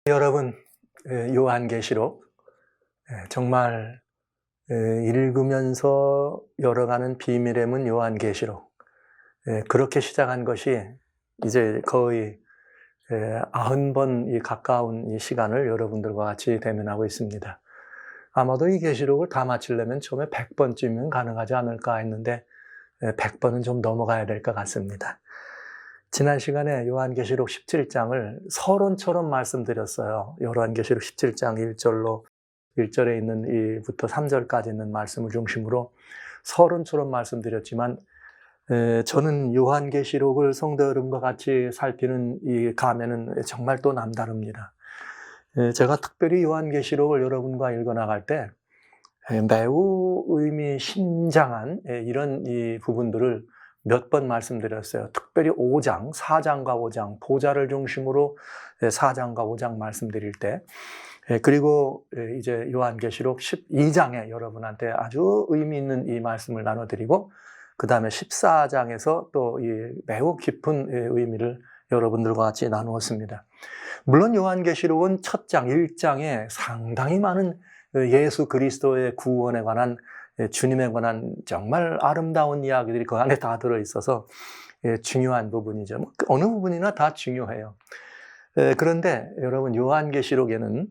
여러분, 요한계시록 정말 읽으면서 열어가는 비밀의 문 요한계시록, 그렇게 시작한 것이 이제 거의 90번 가까운 이 시간을 여러분들과 같이 대면하고 있습니다. 아마도 이 계시록을 다 마치려면 처음에 100번쯤은 가능하지 않을까 했는데 100번은 좀 넘어가야 될 것 같습니다. 지난 시간에 요한계시록 17장을 서론처럼 말씀드렸어요. 요한계시록 17장 1절에 있는 이부터 3절까지 있는 말씀을 중심으로 서론처럼 말씀드렸지만, 저는 요한계시록을 성도 여러분과 같이 살피는 이 감회는 정말 또 남다릅니다. 제가 특별히 요한계시록을 여러분과 읽어나갈 때 매우 의미심장한 이런 이 부분들을 몇 번 말씀드렸어요. 특별히 5장, 4장과 5장, 보좌를 중심으로 4장과 5장 말씀드릴 때, 그리고 이제 요한계시록 12장에 여러분한테 아주 의미 있는 이 말씀을 나눠드리고, 그 다음에 14장에서 또 이 매우 깊은 의미를 여러분들과 같이 나누었습니다. 물론 요한계시록은 첫 장, 1장에 상당히 많은 예수 그리스도의 구원에 관한, 주님에 관한 정말 아름다운 이야기들이 그 안에 다 들어있어서 중요한 부분이죠. 어느 부분이나 다 중요해요. 그런데 여러분, 요한계시록에는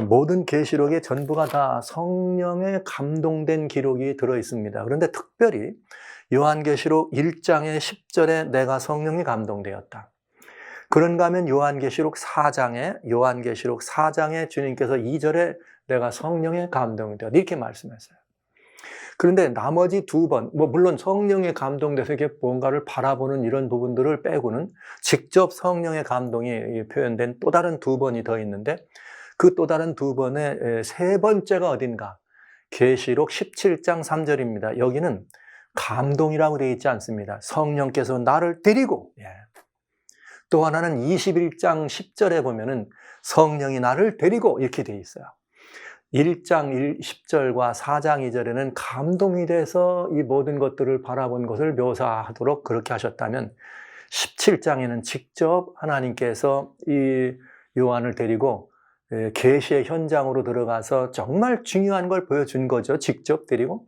모든 계시록의 전부가 다 성령에 감동된 기록이 들어있습니다. 그런데 특별히 요한계시록 1장의 10절에 내가 성령이 감동되었다. 그런가 하면 요한계시록 4장에 주님께서 2절에 내가 성령에 감동되었다, 이렇게 말씀했어요. 그런데 나머지 두 번, 물론 성령에 감동돼서 이렇게 뭔가를 바라보는 이런 부분들을 빼고는 직접 성령의 감동이 표현된 또 다른 두 번이 더 있는데, 그 또 다른 두 번의 세 번째가 어딘가? 계시록 17장 3절입니다. 여기는 감동이라고 되어 있지 않습니다. 성령께서 나를 데리고, 또 하나는 21장 10절에 보면은 성령이 나를 데리고, 이렇게 되어 있어요. 1장 10절과 4장 2절에는 감동이 돼서 이 모든 것들을 바라본 것을 묘사하도록 그렇게 하셨다면, 17장에는 직접 하나님께서 이 요한을 데리고 계시의 현장으로 들어가서 정말 중요한 걸 보여준 거죠. 직접 데리고.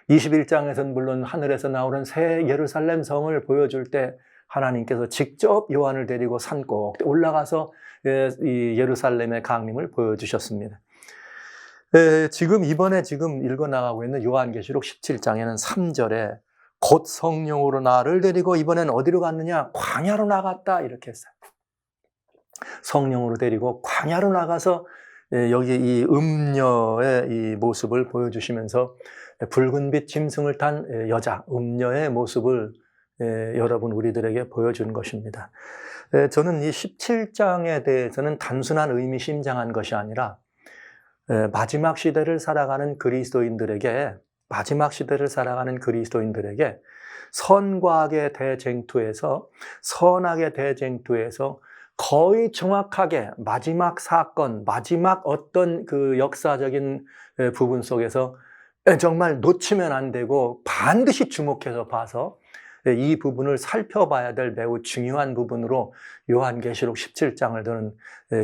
21장에서는 물론 하늘에서 나오는 새 예루살렘 성을 보여줄 때 하나님께서 직접 요한을 데리고 산 꼭 올라가서 이 예루살렘의 강림을 보여주셨습니다. 이번에 읽어나가고 있는 요한계시록 17장에는 3절에 곧 성령으로 나를 데리고 이번엔 어디로 갔느냐? 광야로 나갔다, 이렇게 했어요. 성령으로 데리고 광야로 나가서 여기 이 음녀의 이 모습을 보여주시면서 붉은빛 짐승을 탄 여자, 음녀의 모습을 여러분 우리들에게 보여준 것입니다. 저는 이 17장에 대해서는 단순한 의미심장한 것이 아니라 마지막 시대를 살아가는 그리스도인들에게 선과 악의 대쟁투에서, 선악의 대쟁투에서 거의 정확하게 마지막 사건, 마지막 어떤 그 역사적인 부분 속에서 정말 놓치면 안 되고 반드시 주목해서 봐서 이 부분을 살펴봐야 될 매우 중요한 부분으로 요한계시록 17장을 저는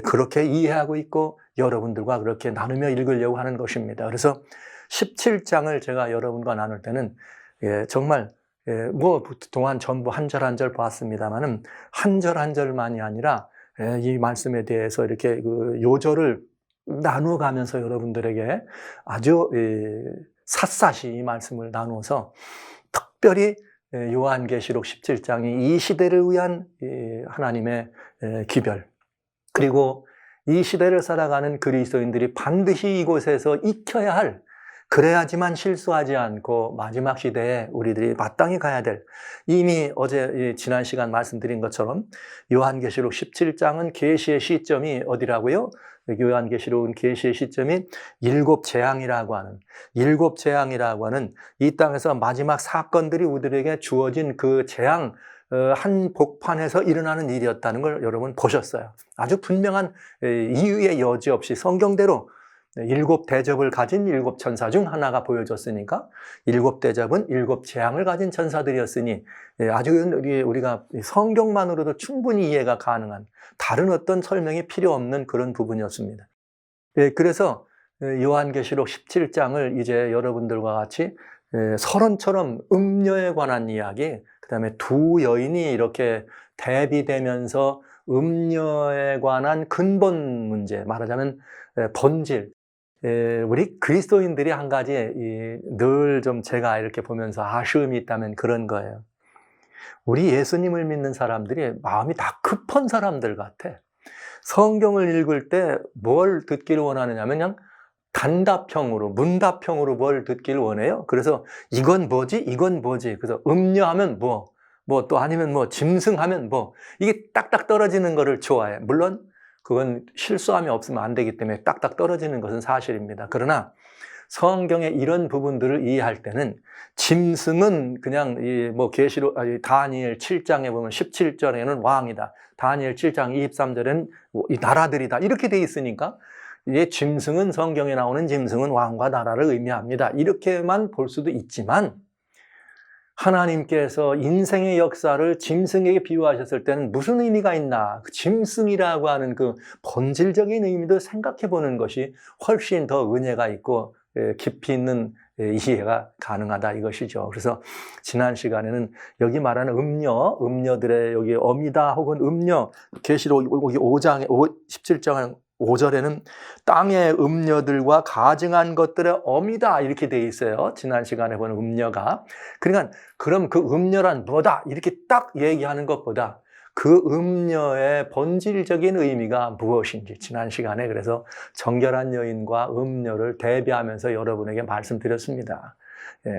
그렇게 이해하고 있고 여러분들과 그렇게 나누며 읽으려고 하는 것입니다. 그래서 17장을 제가 여러분과 나눌 때는 정말 그동안 전부 한 절 한 절 봤습니다만은 한 절 한 절만이 아니라 이 말씀에 대해서 이렇게 그 요절을 나누어가면서 여러분들에게 아주 샅샅이 이 말씀을 나누어서 특별히 요한계시록 17장이 이 시대를 위한 하나님의 기별, 그리고 이 시대를 살아가는 그리스도인들이 반드시 이곳에서 익혀야 할, 그래야지만 실수하지 않고 마지막 시대에 우리들이 마땅히 가야 될, 이미 어제 지난 시간 말씀드린 것처럼 요한계시록 17장은 계시의 시점이 어디라고요? 요한계시록은 계시의 시점이 일곱 재앙이라고 하는 이 땅에서 마지막 사건들이 우리들에게 주어진 그 재앙 한 복판에서 일어나는 일이었다는 걸 여러분 보셨어요. 아주 분명한 이유의 여지 없이 성경대로 일곱 대접을 가진 일곱 천사 중 하나가 보여졌으니까 일곱 대접은 일곱 재앙을 가진 천사들이었으니 아주 우리가 성경만으로도 충분히 이해가 가능한 다른 어떤 설명이 필요 없는 그런 부분이었습니다. 그래서 요한계시록 17장을 이제 여러분들과 같이 서론처럼 음녀에 관한 이야기, 그 다음에 두 여인이 이렇게 대비되면서 음녀에 관한 근본 문제, 말하자면 본질, 우리 그리스도인들이 한 가지 늘 좀 제가 이렇게 보면서 아쉬움이 있다면 그런 거예요. 우리 예수님을 믿는 사람들이 마음이 다 급한 사람들 같아. 성경을 읽을 때 뭘 듣기를 원하느냐면 그냥 단답형으로, 문답형으로 뭘 듣기를 원해요. 그래서 이건 뭐지? 이건 뭐지? 그래서 음녀하면 뭐 또 아니면 짐승하면 이게 딱딱 떨어지는 거를 좋아해. 물론 그건 실수함이 없으면 안 되기 때문에 딱딱 떨어지는 것은 사실입니다. 그러나 성경의 이런 부분들을 이해할 때는 짐승은 그냥 다니엘 7장에 보면 17절에는 왕이다. 다니엘 7장 23절에는 이 나라들이다. 이렇게 돼 있으니까 이제 짐승은 성경에 나오는 짐승은 왕과 나라를 의미합니다. 이렇게만 볼 수도 있지만 하나님께서 인생의 역사를 짐승에게 비유하셨을 때는 무슨 의미가 있나? 짐승이라고 하는 그 본질적인 의미도 생각해 보는 것이 훨씬 더 은혜가 있고 깊이 있는 이해가 가능하다 이것이죠. 그래서 지난 시간에는 여기 말하는 음녀들의 여기 어미다 혹은 음녀, 계시록 여기 5장 17장 5절에는 땅의 음녀들과 가증한 것들의 어미다 이렇게 돼 있어요. 지난 시간에 본 음녀가. 그러니까 그럼 그 음녀란 뭐다 이렇게 딱 얘기하는 것보다 그 음녀의 본질적인 의미가 무엇인지 지난 시간에 그래서 정결한 여인과 음녀를 대비하면서 여러분에게 말씀드렸습니다.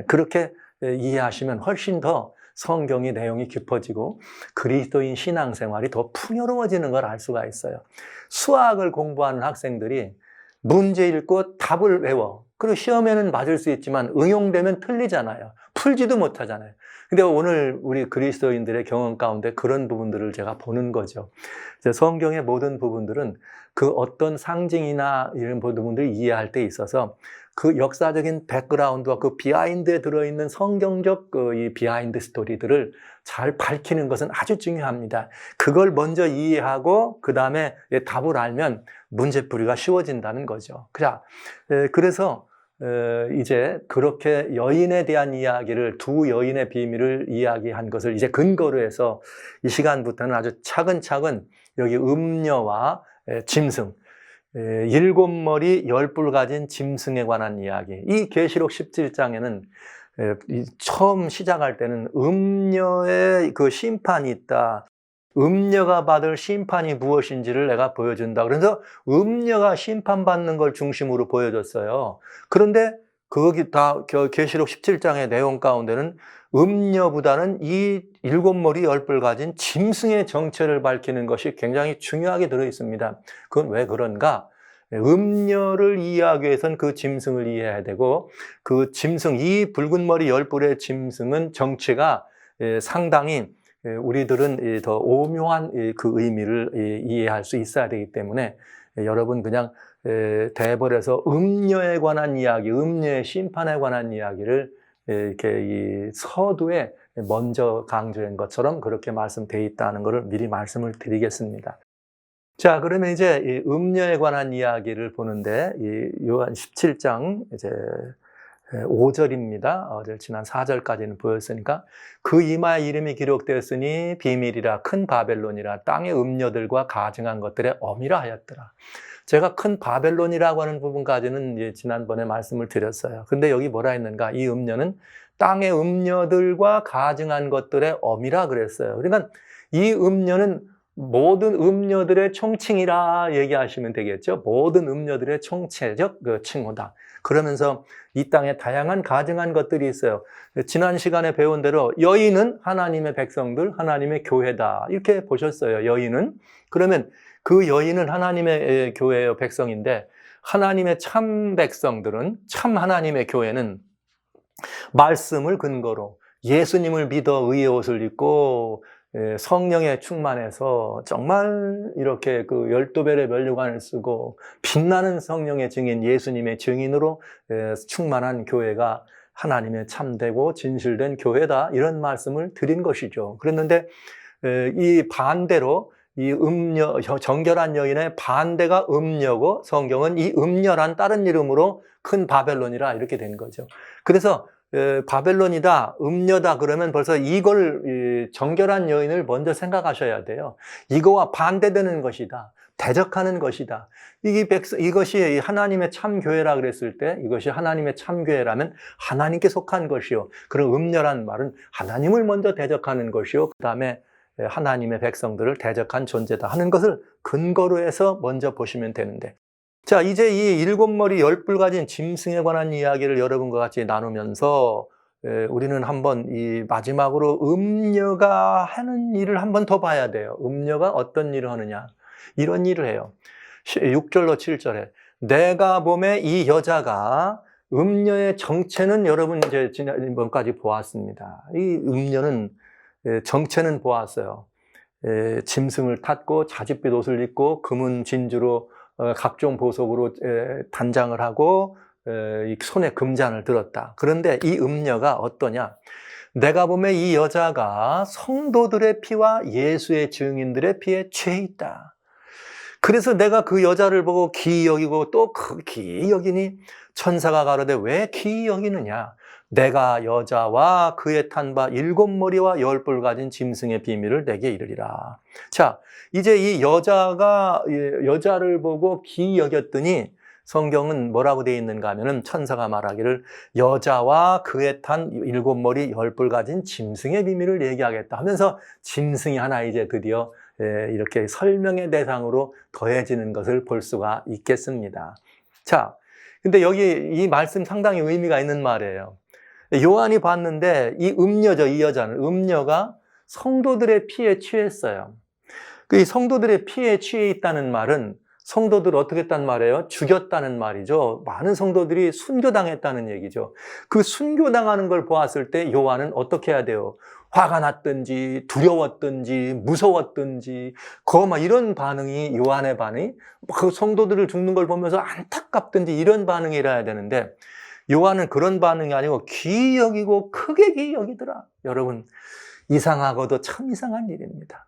그렇게 이해하시면 훨씬 더 성경의 내용이 깊어지고 그리스도인 신앙생활이 더 풍요로워지는 걸 알 수가 있어요. 수학을 공부하는 학생들이 문제 읽고 답을 외워. 그리고 시험에는 맞을 수 있지만 응용되면 틀리잖아요. 풀지도 못하잖아요. 근데 오늘 우리 그리스도인들의 경험 가운데 그런 부분들을 제가 보는 거죠. 성경의 모든 부분들은 그 어떤 상징이나 이런 부분들을 이해할 때 있어서 그 역사적인 백그라운드와 그 비하인드에 들어있는 성경적 이 비하인드 스토리들을 잘 밝히는 것은 아주 중요합니다. 그걸 먼저 이해하고 그 다음에 답을 알면 문제풀이가 쉬워진다는 거죠. 그래서 이제 그렇게 여인에 대한 이야기를 두 여인의 비밀을 이야기한 것을 이제 근거로 해서 이 시간부터는 아주 차근차근 여기 음녀와 짐승, 일곱 머리 열 뿔 가진 짐승에 관한 이야기. 이 계시록 17장에는 처음 시작할 때는 음녀의 그 심판이 있다. 음녀가 받을 심판이 무엇인지를 내가 보여준다. 그래서 음녀가 심판받는 걸 중심으로 보여줬어요. 그런데 거기 다 계시록 17장의 내용 가운데는 음녀보다는 이 일곱 머리 열 뿔 가진 짐승의 정체를 밝히는 것이 굉장히 중요하게 들어 있습니다. 그건 왜 그런가? 음녀를 이해하기 위해서는 그 짐승을 이해해야 되고 그 짐승, 이 붉은 머리 열 뿔의 짐승은 정체가 상당히 우리들은 더 오묘한 그 의미를 이해할 수 있어야 되기 때문에 여러분 그냥 대벌에서 음녀에 관한 이야기, 음녀의 심판에 관한 이야기를 이렇게 이 서두에 먼저 강조한 것처럼 그렇게 말씀되어 있다는 것을 미리 말씀을 드리겠습니다. 자, 그러면 이제 이 음녀에 관한 이야기를 보는데 이 요한 17장 이제 5절입니다. 어제 지난 4절까지는 보였으니까 그 이마에 이름이 기록되었으니 비밀이라 큰 바벨론이라 땅의 음녀들과 가증한 것들의 어미라 하였더라. 제가 큰 바벨론이라고 하는 부분까지는 이제 지난번에 말씀을 드렸어요. 근데 여기 뭐라 했는가? 이 음녀는 땅의 음녀들과 가증한 것들의 어미라 그랬어요. 그러니까 이 음녀는 모든 음녀들의 총칭이라 얘기하시면 되겠죠. 모든 음녀들의 총체적 그 칭호다. 그러면서 이 땅에 다양한 가증한 것들이 있어요. 지난 시간에 배운 대로 여인은 하나님의 백성들, 하나님의 교회다. 이렇게 보셨어요. 여인은. 그러면 그 여인은 하나님의 교회의 백성인데 하나님의 참 백성들은, 참 하나님의 교회는 말씀을 근거로 예수님을 믿어 의의 옷을 입고 성령에 충만해서 정말 이렇게 그 12별의 면류관을 쓰고 빛나는 성령의 증인, 예수님의 증인으로 충만한 교회가 하나님의 참되고 진실된 교회다, 이런 말씀을 드린 것이죠. 그랬는데 이 반대로 이 정결한 여인의 반대가 음녀고, 성경은 이 음녀란 다른 이름으로 큰 바벨론이라 이렇게 된 거죠. 그래서 바벨론이다, 음녀다 그러면 벌써 이걸, 정결한 여인을 먼저 생각하셔야 돼요. 이거와 반대되는 것이다, 대적하는 것이다. 이것이 하나님의 참교회라 그랬을 때, 이것이 하나님의 참교회라면 하나님께 속한 것이요, 그런 음녀란 말은 하나님을 먼저 대적하는 것이요, 그 다음에 하나님의 백성들을 대적한 존재다 하는 것을 근거로 해서 먼저 보시면 되는데, 자, 이제 이 7머리 10뿔 가진 짐승에 관한 이야기를 여러분과 같이 나누면서 우리는 한번 이 마지막으로 음녀가 하는 일을 한번 더 봐야 돼요. 음녀가 어떤 일을 하느냐, 이런 일을 해요. 6절로 7절에 내가 봄에 이 여자가, 음녀의 정체는 여러분 이제 지난번까지 보았습니다. 이 음녀는 정체는 보았어요. 짐승을 탔고 자짓빛 옷을 입고 금은 진주로 각종 보석으로 단장을 하고 손에 금잔을 들었다. 그런데 이 음녀가 어떠냐? 내가 보면 이 여자가 성도들의 피와 예수의 증인들의 피에 취해 있다. 그래서 내가 그 여자를 보고 기이 여기고 또 기이 여기니, 천사가 가로되 왜 기이 여기느냐? 내가 여자와 그의 탄 바 7머리와 10뿔 가진 짐승의 비밀을 내게 이르리라. 자, 이제 이 여자를 보고 기이 여겼더니 성경은 뭐라고 되어 있는가 하면은, 천사가 말하기를 여자와 그의 탄 7머리 10뿔 가진 짐승의 비밀을 얘기하겠다 하면서 짐승이 하나 이제 드디어 이렇게 설명의 대상으로 더해지는 것을 볼 수가 있겠습니다. 자, 근데 여기 이 말씀 상당히 의미가 있는 말이에요. 요한이 봤는데 이 음녀죠, 이 여자는, 음녀가 성도들의 피에 취했어요. 그 성도들의 피에 취해 있다는 말은 성도들을 어떻게 했단 말이에요? 죽였다는 말이죠. 많은 성도들이 순교당했다는 얘기죠. 그 순교당하는 걸 보았을 때 요한은 어떻게 해야 돼요? 화가 났든지 두려웠든지 무서웠든지 이런 반응이, 요한의 반응이, 그 성도들을 죽는 걸 보면서 안타깝든지 이런 반응이라 해야 되는데, 요한은 그런 반응이 아니고 귀히 여기고 크게 귀히 여기더라. 여러분, 이상하고도 참 이상한 일입니다.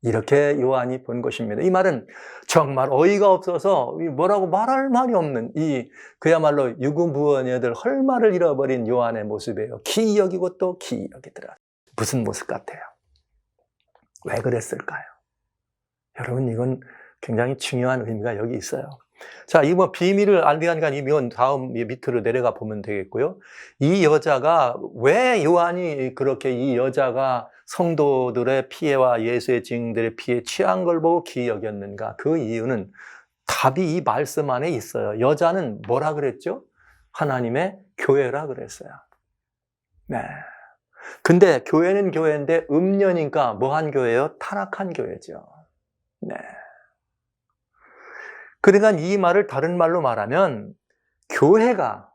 이렇게 요한이 본 것입니다. 이 말은 정말 어이가 없어서 뭐라고 말할 말이 없는, 그야말로 유구무원여들 할 말을 잃어버린 요한의 모습이에요. 기이 여기고 또 기이 여기더라. 무슨 모습 같아요? 왜 그랬을까요? 여러분, 이건 굉장히 중요한 의미가 여기 있어요. 자, 이 비밀을 알리니까 이면 다음 밑으로 내려가 보면 되겠고요. 이 여자가, 왜 요한이 그렇게 이 여자가 성도들의 피해와 예수의 증인들의 피해 취한 걸 보고 기이 여겼는가? 그 이유는 답이 이 말씀 안에 있어요. 여자는 뭐라 그랬죠? 하나님의 교회라 그랬어요. 네. 근데 교회는 교회인데 음녀니까 뭐한 교회예요? 타락한 교회죠. 네. 그러니까 이 말을 다른 말로 말하면 교회가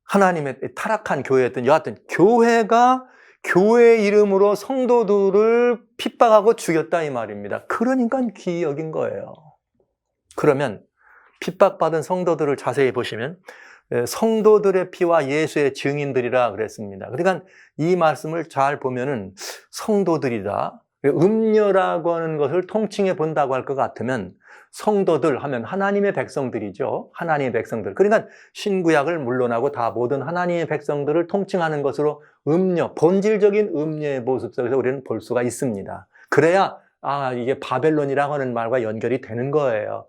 하나님의 타락한 교회였던, 여하튼 교회가 교회 이름으로 성도들을 핍박하고 죽였다 이 말입니다. 그러니까 기이 여긴 거예요. 그러면 핍박받은 성도들을 자세히 보시면 성도들의 피와 예수의 증인들이라 그랬습니다. 그러니까 이 말씀을 잘 보면은 성도들이다, 음녀라고 하는 것을 통칭해 본다고 할 것 같으면, 성도들 하면 하나님의 백성들이죠. 하나님의 백성들. 그러니까 신구약을 물론하고 다 모든 하나님의 백성들을 통칭하는 것으로 음녀, 본질적인 음녀의 모습 속에서 우리는 볼 수가 있습니다. 그래야 이게 바벨론이라고 하는 말과 연결이 되는 거예요.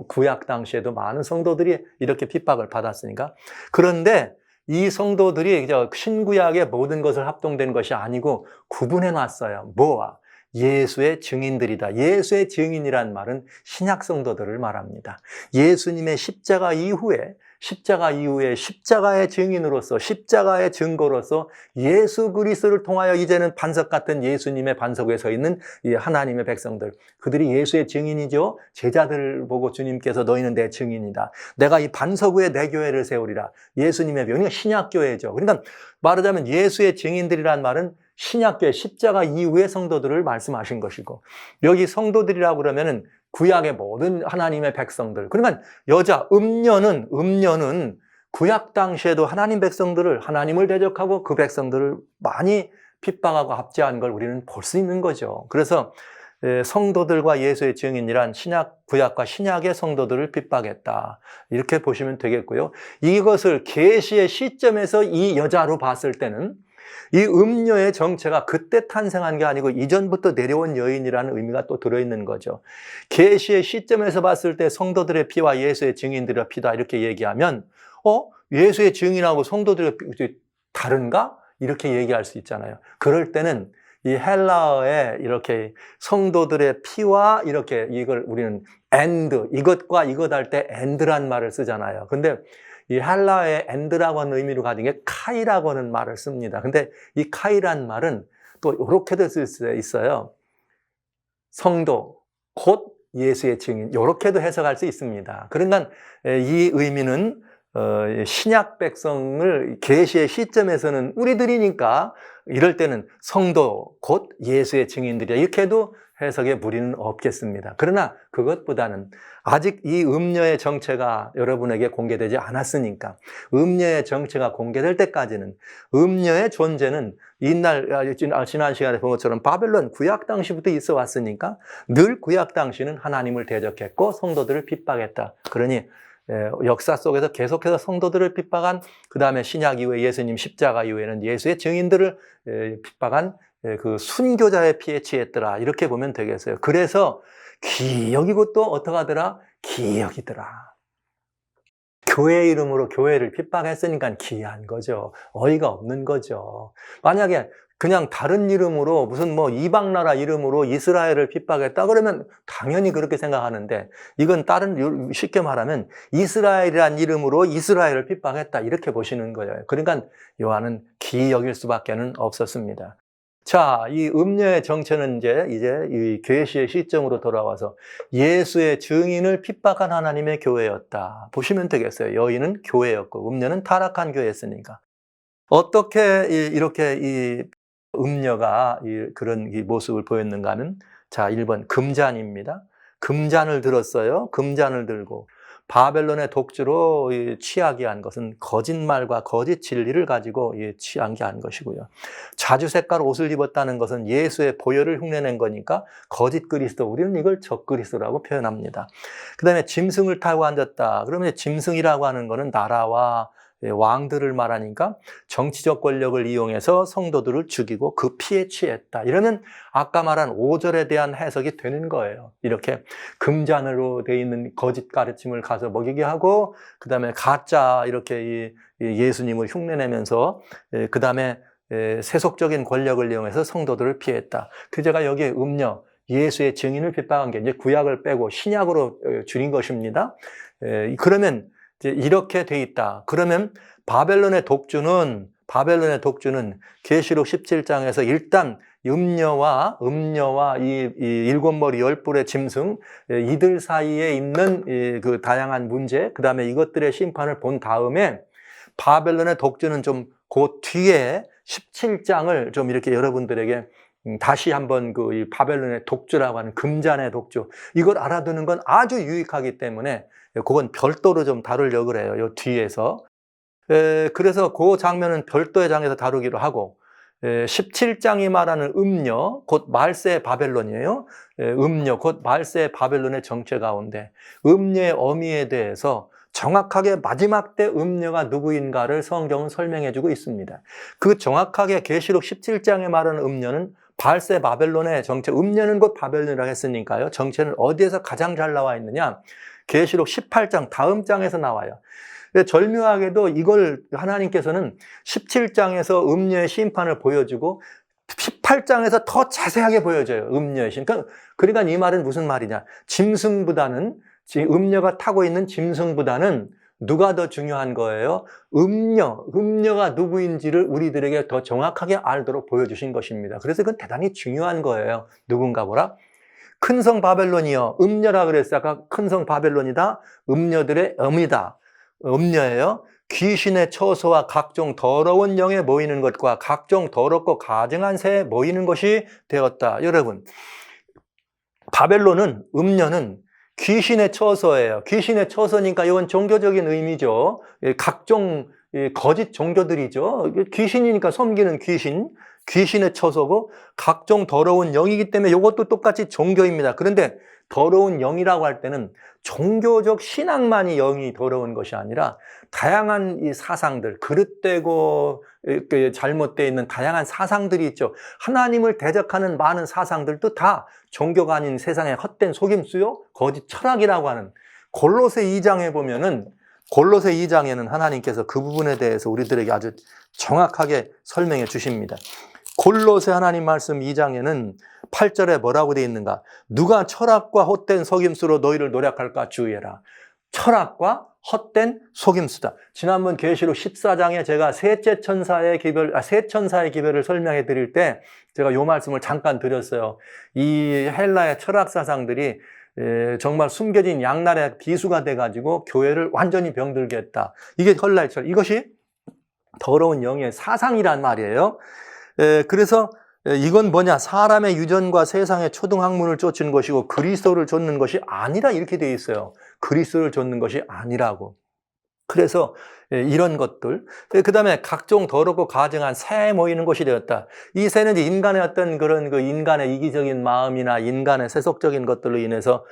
구약 당시에도 많은 성도들이 이렇게 핍박을 받았으니까. 그런데 이 성도들이 신구약의 모든 것을 합동된 것이 아니고 구분해 놨어요. 뭐와? 예수의 증인들이다. 예수의 증인이란 말은 신약 성도들을 말합니다. 예수님의 십자가 이후에 십자가의 증인으로서, 십자가의 증거로서 예수 그리스도를 통하여 이제는 반석 같은 예수님의 반석 위에 서 있는 이 하나님의 백성들, 그들이 예수의 증인이죠. 제자들을 보고 주님께서 너희는 내 증인이다. 내가 이 반석 위에 내 교회를 세우리라. 예수님의 병이 신약교회죠. 그러니까 말하자면 예수의 증인들이란 말은 신약교회 십자가 이후의 성도들을 말씀하신 것이고, 여기 성도들이라고 그러면은 구약의 모든 하나님의 백성들. 그러니까 음녀는 구약 당시에도 하나님 백성들을, 하나님을 대적하고 그 백성들을 많이 핍박하고 압제한 걸 우리는 볼 수 있는 거죠. 그래서 성도들과 예수의 증인이란 구약과 신약의 성도들을 핍박했다. 이렇게 보시면 되겠고요. 이것을 계시의 시점에서 이 여자로 봤을 때는 이 음녀의 정체가 그때 탄생한 게 아니고 이전부터 내려온 여인이라는 의미가 또 들어있는 거죠. 계시의 시점에서 봤을 때 성도들의 피와 예수의 증인들의 피다 이렇게 얘기하면 예수의 증인하고 성도들의 피 다른가? 이렇게 얘기할 수 있잖아요. 그럴 때는 이 헬라어에 이렇게 성도들의 피와 이렇게 이걸 우리는 이것과 이것 할 때 and란 말을 쓰잖아요. 근데 이 헬라어의 and라고 하는 의미로 가진 게 카이라고 하는 말을 씁니다. 근데 이 카이란 말은 또 이렇게도 쓸 수 있어요. 성도, 곧 예수의 증인. 이렇게도 해석할 수 있습니다. 그러니까 이 의미는 신약 백성을 계시의 시점에서는 우리들이니까 이럴 때는 성도 곧 예수의 증인들이야 이렇게 해도 해석에 무리는 없겠습니다. 그러나 그것보다는 아직 이 음녀의 정체가 여러분에게 공개되지 않았으니까 음녀의 정체가 공개될 때까지는 음녀의 존재는 지난 시간에 본 것처럼 바벨론 구약 당시부터 있어 왔으니까 늘 구약 당시는 하나님을 대적했고 성도들을 핍박했다. 그러니 역사 속에서 계속해서 성도들을 핍박한, 그 다음에 신약 이후에 예수님 십자가 이후에는 예수의 증인들을 핍박한 그 순교자의 피에 취했더라. 이렇게 보면 되겠어요. 그래서 기여기고 또 어떡하더라? 기여기더라. 교회 이름으로 교회를 핍박했으니까 기이한 거죠. 어이가 없는 거죠. 만약에 그냥 다른 이름으로 무슨 이방 나라 이름으로 이스라엘을 핍박했다 그러면 당연히 그렇게 생각하는데, 이건 쉽게 말하면 이스라엘이란 이름으로 이스라엘을 핍박했다 이렇게 보시는 거예요. 그러니까 요한은 기이 여길 수밖에는 없었습니다. 자, 이 음녀의 정체는 이제 이 계시의 시점으로 돌아와서 예수의 증인을 핍박한 하나님의 교회였다. 보시면 되겠어요. 여인은 교회였고 음녀는 타락한 교회였으니까. 어떻게 이렇게 이 음녀가 그런 모습을 보였는가 하면, 자, 1번 금잔입니다. 금잔을 들었어요. 금잔을 들고 바벨론의 독주로 취하게 한 것은 거짓말과 거짓 진리를 가지고 취하게 한 것이고요. 자주 색깔 옷을 입었다는 것은 예수의 보혈을 흉내낸 거니까 거짓 그리스도, 우리는 이걸 적그리스도라고 표현합니다. 그 다음에 짐승을 타고 앉았다. 그러면 짐승이라고 하는 것은 나라와 왕들을 말하니까 정치적 권력을 이용해서 성도들을 죽이고 그 피에 취했다. 이러면 아까 말한 5절에 대한 해석이 되는 거예요. 이렇게 금잔으로 되어 있는 거짓 가르침을 가서 먹이게 하고, 그 다음에 가짜 이렇게 예수님을 흉내내면서 그 다음에 세속적인 권력을 이용해서 성도들을 피했다. 그제가 여기에 음녀, 예수의 증인을 핍박한 게 이제 구약을 빼고 신약으로 줄인 것입니다. 그러면 이제 이렇게 돼 있다. 그러면 바벨론의 독주는 계시록 17장에서 일단 음녀와 이 일곱 머리 열 뿔의 짐승, 이들 사이에 있는 그 다양한 문제, 그 다음에 이것들의 심판을 본 다음에 바벨론의 독주는 좀 그 뒤에 17장을 좀 이렇게 여러분들에게 다시 한번 이 바벨론의 독주라고 하는 금잔의 독주, 이걸 알아두는 건 아주 유익하기 때문에 그건 별도로 좀 다루려고 그래요. 요 뒤에서. 그래서 그 장면은 별도의 장에서 다루기로 하고, 17장이 말하는 음녀, 곧 말세 바벨론이에요. 음녀, 곧 말세 바벨론의 정체 가운데 음녀의 어미에 대해서 정확하게 마지막 때 음녀가 누구인가를 성경은 설명해주고 있습니다. 그 정확하게 계시록 17장에 말하는 음녀는 발세 바벨론의 정체, 음녀는 곧 바벨론이라고 했으니까요. 정체는 어디에서 가장 잘 나와 있느냐? 계시록 18장 다음 장에서 나와요. 절묘하게도 이걸 하나님께서는 17장에서 음녀의 심판을 보여주고 18장에서 더 자세하게 보여줘요. 음녀의 심판. 그러니까 이 말은 무슨 말이냐? 음녀가 타고 있는 짐승보다는 누가 더 중요한 거예요? 음녀가 누구인지를 우리들에게 더 정확하게 알도록 보여주신 것입니다. 그래서 그건 대단히 중요한 거예요. 누군가 보라. 큰 성 바벨론이요. 음녀라 그랬어요. 아까 큰 성 바벨론이다. 음녀들의 어미다. 음녀예요. 귀신의 처소와 각종 더러운 영에 모이는 것과 각종 더럽고 가증한 새에 모이는 것이 되었다. 여러분, 바벨론은, 음녀는 귀신의 처소예요. 귀신의 처소니까 이건 종교적인 의미죠. 각종 거짓 종교들이죠. 귀신이니까 섬기는 귀신의 처소고 각종 더러운 영이기 때문에 이것도 똑같이 종교입니다. 그런데 더러운 영이라고 할 때는 종교적 신앙만이 영이 더러운 것이 아니라 다양한 이 사상들, 그릇되고 잘못되어 있는 다양한 사상들이 있죠. 하나님을 대적하는 많은 사상들도 다 종교가 아닌 세상의 헛된 속임수요, 거짓 철학이라고 하는 골로새 2장에 보면은 골로새 2장에는 하나님께서 그 부분에 대해서 우리들에게 아주 정확하게 설명해 주십니다. 골로새 하나님 말씀 2장에는 8절에 뭐라고 되어 있는가? 누가 철학과 헛된 속임수로 너희를 노략할까 주의해라. 철학과 헛된 속임수다. 지난번 계시록 14장에 제가 세 천사의 기별을 설명해 드릴 때 제가 이 말씀을 잠깐 드렸어요. 이 헬라의 철학 사상들이 정말 숨겨진 양날의 비수가 돼가지고 교회를 완전히 병들게 했다. 이게 헬라의 철학. 이것이 더러운 영의 사상이란 말이에요. 그래서 이건 뭐냐? 사람의 유전과 세상의 초등학문을 쫓는 것이고 그리스도를 좇는 것이 아니라 이렇게 되어 있어요. 그리스도를 좇는 것이 아니라고. 그래서 이런 것들, 그 다음에 각종 더럽고 가증한 새에 모이는 것이 되었다. 이 새는 이제 인간의 어떤 그런 인간의 이기적인 마음이나 인간의 세속적인 것들로 인해서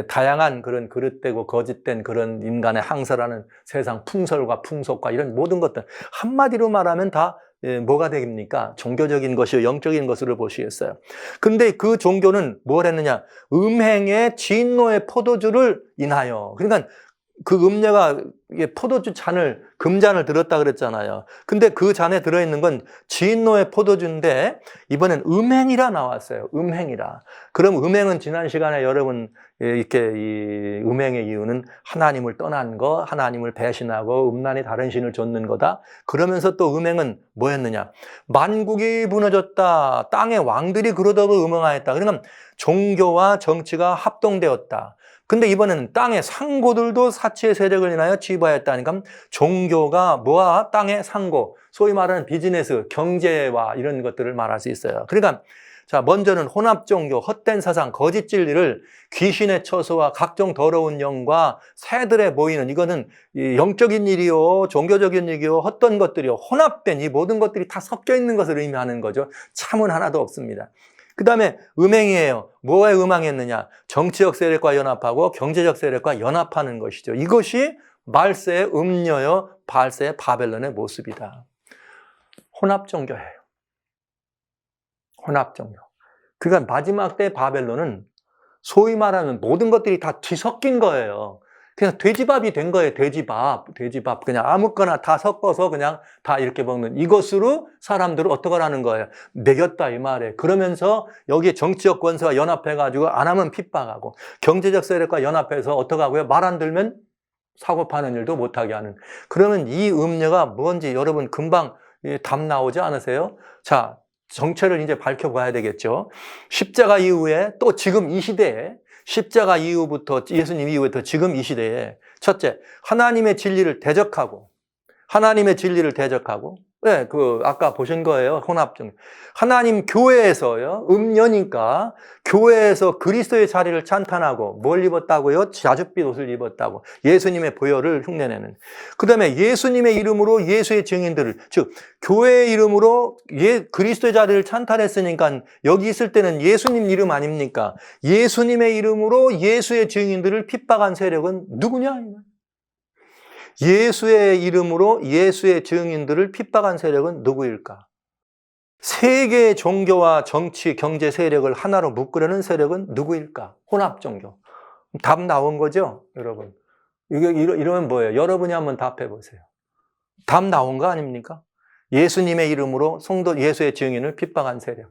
다양한 그런 그릇되고 거짓된 그런 인간의 항설하는 세상 풍설과 풍속과 이런 모든 것들, 한마디로 말하면 다 뭐가 됩니까? 종교적인 것이요, 영적인 것으로 보시겠어요. 근데 그 종교는 뭘 했느냐? 음행의 진노의 포도주를 인하여. 그러니까 그 음녀가 포도주 잔을, 금잔을 들었다 그랬잖아요. 근데 그 잔에 들어있는 건 진노의 포도주인데 이번엔 음행이라 나왔어요. 음행이라. 그럼 음행은 지난 시간에 여러분 이렇게 이 음행의 이유는 하나님을 떠난 거, 하나님을 배신하고 음란히 다른 신을 좇는 거다. 그러면서 또 음행은 뭐였느냐? 만국이 무너졌다. 땅의 왕들이 그러다고 음행하였다. 그러니까 종교와 정치가 합동되었다. 근데 이번에는 땅의 상고들도 사치의 세력을 인하여 취부하였다니까 종교가 뭐와 땅의 상고, 소위 말하는 비즈니스, 경제와 이런 것들을 말할 수 있어요. 그러니까 자, 먼저는 혼합종교, 헛된 사상, 거짓 진리를 귀신의 처소와 각종 더러운 영과 새들에 모이는, 이거는 영적인 일이요, 종교적인 일이요, 헛된 것들이요, 혼합된 이 모든 것들이 다 섞여 있는 것을 의미하는 거죠. 참은 하나도 없습니다. 그 다음에 음행이에요. 뭐에 음행했느냐? 정치적 세력과 연합하고 경제적 세력과 연합하는 것이죠. 이것이 말세의 음녀여, 발세의 바벨론의 모습이다. 혼합종교예요. 혼합종교. 그러니까 마지막 때 바벨론은 소위 말하는 모든 것들이 다 뒤섞인 거예요. 그냥 돼지밥이 된 거예요. 돼지밥. 그냥 아무거나 다 섞어서 그냥 다 이렇게 먹는, 이것으로 사람들을 어떻게 하는 거예요? 먹였다 이 말이에요. 그러면서 여기에 정치적 권세와 연합해가지고 안 하면 핍박하고, 경제적 세력과 연합해서 어떻게 하고요? 말 안 들면 사고 파는 일도 못하게 하는. 그러면 이 음녀가 뭔지 여러분 금방 답 나오지 않으세요? 자, 정체를 이제 밝혀봐야 되겠죠. 십자가 이후에 또 지금 이 시대에, 십자가 이후부터, 예수님 이후부터 지금 이 시대에, 첫째, 하나님의 진리를 대적하고, 네, 아까 보신 거예요. 혼합종. 하나님 교회에서요, 음녀니까, 교회에서 그리스도의 자리를 찬탄하고, 뭘 입었다고요? 자줏빛 옷을 입었다고. 예수님의 보혈을 흉내내는. 그 다음에 예수님의 이름으로 예수의 증인들을, 즉, 교회의 이름으로 그리스도의 자리를 찬탄했으니까, 여기 있을 때는 예수님 이름 아닙니까? 예수님의 이름으로 예수의 증인들을 핍박한 세력은 누구냐? 예수의 이름으로 예수의 증인들을 핍박한 세력은 누구일까? 세계의 종교와 정치, 경제 세력을 하나로 묶으려는 세력은 누구일까? 혼합종교. 답 나온 거죠, 여러분? 이러면 뭐예요? 여러분이 한번 답해 보세요. 답 나온 거 아닙니까? 예수님의 이름으로 성도 예수의 증인을 핍박한 세력.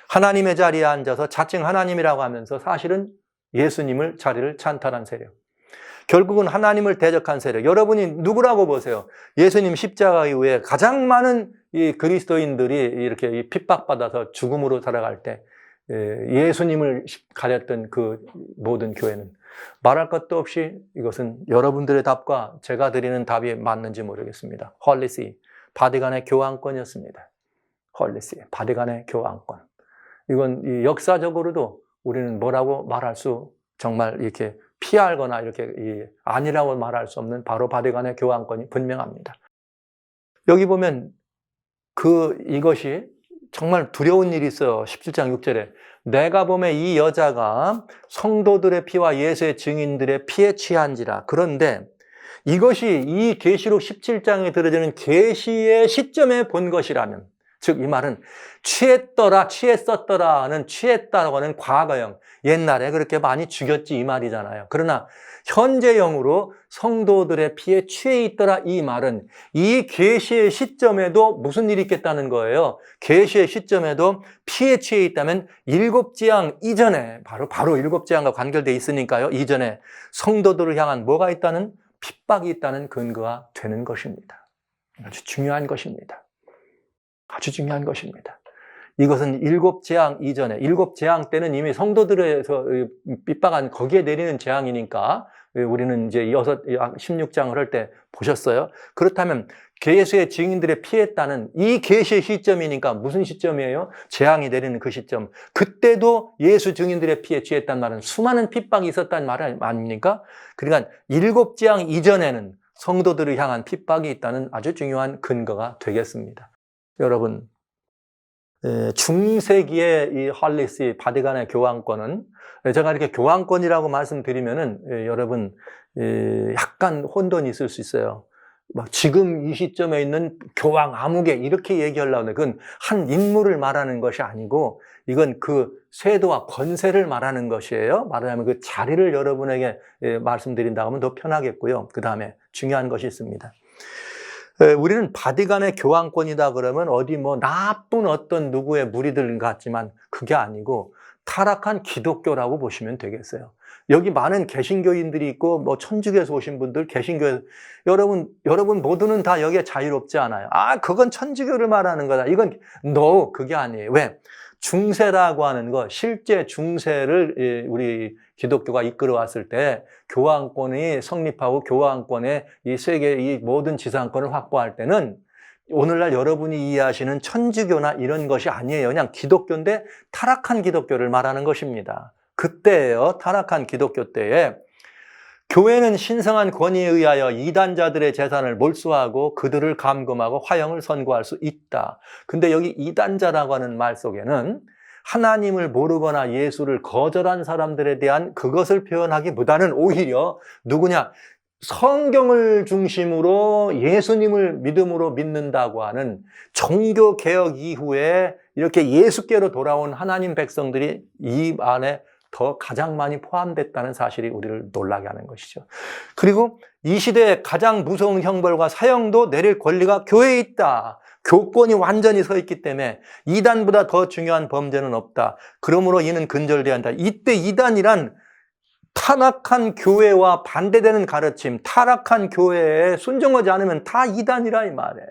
하나님의 자리에 앉아서 자칭 하나님이라고 하면서 사실은 예수님을 자리를 찬탄한 세력. 결국은 하나님을 대적한 세력. 여러분이 누구라고 보세요? 예수님 십자가 이후에 가장 많은 이 그리스도인들이 이렇게 핍박받아서 죽음으로 살아갈 때 예수님을 가렸던 그 모든 교회는 말할 것도 없이 이것은 여러분들의 답과 제가 드리는 답이 맞는지 모르겠습니다. 헐리시, 바티칸의 교황권이었습니다. 헐리시, 바티칸의 교황권. 이건 이 역사적으로도 우리는 뭐라고 말할 수, 정말 이렇게 피하거나 이렇게 아니라고 말할 수 없는 바로 바티칸의 교황권이 분명합니다. 여기 보면 이것이 정말 두려운 일이 있어요. 17장 6절에. 내가 보면 이 여자가 성도들의 피와 예수의 증인들의 피에 취한지라. 그런데 이것이 이 계시록 17장에 들어지는 계시의 시점에 본 것이라면, 즉 이 말은 취했더라, 취했었더라는, 취했다고 하는 과거형, 옛날에 그렇게 많이 죽였지 이 말이잖아요. 그러나 현재형으로 성도들의 피에 취해 있더라 이 말은 이 계시의 시점에도 무슨 일이 있겠다는 거예요. 계시의 시점에도 피에 취해 있다면 7재앙 이전에, 바로 7재앙과 관계되어 있으니까요. 이전에 성도들을 향한 뭐가 있다는, 핍박이 있다는 근거가 되는 것입니다. 아주 중요한 것입니다. 아주 중요한 것입니다. 이것은 7재앙 이전에, 7재앙 때는 이미 성도들에서 핍박한 거기에 내리는 재앙이니까 우리는 이제 16장을 할 때 보셨어요. 그렇다면 계시의 증인들의 피했다는 이 계시의 시점이니까 무슨 시점이에요? 재앙이 내리는 그 시점. 그때도 예수 증인들의 피에 취했단 말은 수많은 핍박이 있었다는 말 아닙니까? 그러니까 7재앙 이전에는 성도들을 향한 핍박이 있다는 아주 중요한 근거가 되겠습니다. 여러분, 중세기의 이 할리시, 바티칸의 교황권은, 제가 이렇게 교황권이라고 말씀드리면은 여러분 약간 혼돈이 있을 수 있어요. 막 지금 이 시점에 있는 교황 아무개 이렇게 얘기하려고 하는데 그건 한 인물을 말하는 것이 아니고 이건 그 쇄도와 권세를 말하는 것이에요. 말하자면 그 자리를 여러분에게 말씀드린다고 하면 더 편하겠고요. 그 다음에 중요한 것이 있습니다. 우리는 바티칸의 교황권이다 그러면 어디 뭐 나쁜 어떤 누구의 무리들 같지만 그게 아니고 타락한 기독교라고 보시면 되겠어요. 여기 많은 개신교인들이 있고 뭐 천주교에서 오신 분들, 개신교에서 여러분 모두는 다 여기에 자유롭지 않아요. 그건 천주교를 말하는 거다. 이건 그게 아니에요. 왜? 중세라고 하는 거, 실제 중세를 우리 기독교가 이끌어 왔을 때 교황권이 성립하고 교황권의 이 세계 이 모든 지상권을 확보할 때는 오늘날 여러분이 이해하시는 천주교나 이런 것이 아니에요. 그냥 기독교인데 타락한 기독교를 말하는 것입니다. 그때예요. 타락한 기독교 때에 교회는 신성한 권위에 의하여 이단자들의 재산을 몰수하고 그들을 감금하고 화형을 선고할 수 있다. 근데 여기 이단자라고 하는 말 속에는 하나님을 모르거나 예수를 거절한 사람들에 대한 그것을 표현하기보다는 오히려 누구냐? 성경을 중심으로 예수님을 믿음으로 믿는다고 하는 종교개혁 이후에 이렇게 예수께로 돌아온 하나님 백성들이 이 안에 더 가장 많이 포함됐다는 사실이 우리를 놀라게 하는 것이죠. 그리고 이 시대에 가장 무서운 형벌과 사형도 내릴 권리가 교회에 있다. 교권이 완전히 서 있기 때문에 이단보다 더 중요한 범죄는 없다. 그러므로 이는 근절돼야 한다. 이때 이단이란 타락한 교회와 반대되는 가르침, 타락한 교회에 순종하지 않으면 다 이단이라 이 말이에요.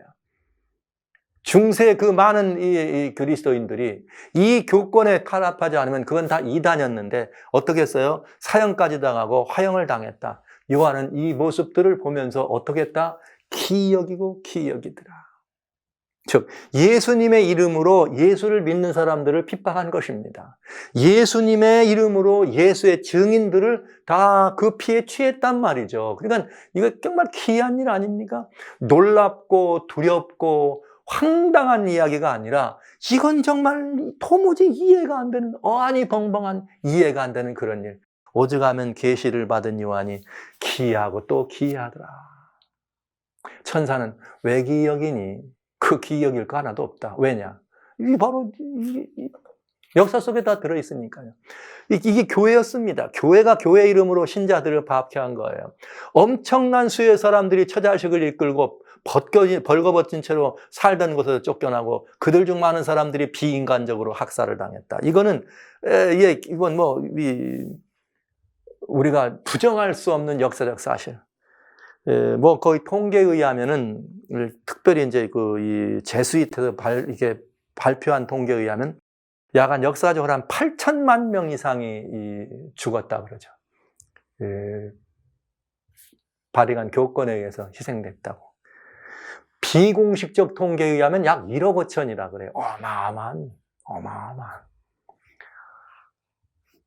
중세 그 많은 이 그리스도인들이 이 교권에 타락하지 않으면 그건 다 이단이었는데 어떻게 했어요? 사형까지 당하고 화형을 당했다. 요한은 이 모습들을 보면서 어떻게 했다? 기이여기고 기이여기더라. 즉 예수님의 이름으로 예수를 믿는 사람들을 핍박한 것입니다. 예수님의 이름으로 예수의 증인들을 다 그 피에 취했단 말이죠. 그러니까 이거 정말 기이한 일 아닙니까? 놀랍고 두렵고 황당한 이야기가 아니라 이건 정말 도무지 이해가 안 되는 어안이 벙벙한 이해가 안 되는 그런 일. 오죽하면 계시를 받은 요한이 기이하고 또 기이하더라. 천사는 왜 기이여기니? 그 기이여길 거 하나도 없다. 왜냐? 이게 바로 역사 속에 다 들어있으니까요. 이게 교회였습니다. 교회가 교회 이름으로 신자들을 밥케한 거예요. 엄청난 수의 사람들이 처자식을 이끌고 벌거벗은 채로 살던 곳에서 쫓겨나고 그들 중 많은 사람들이 비인간적으로 학살을 당했다. 이건 우리가 부정할 수 없는 역사적 사실. 거의 통계에 의하면은, 특별히 이제 이 제수이트에서 이게 발표한 통계에 의하면 약 한 역사적으로 한 8천만 명 이상이 죽었다 그러죠. 발행한 교권에 의해서 희생됐다고. 비공식적 통계에 의하면 약 1억 5천이라 그래요. 어마어마한.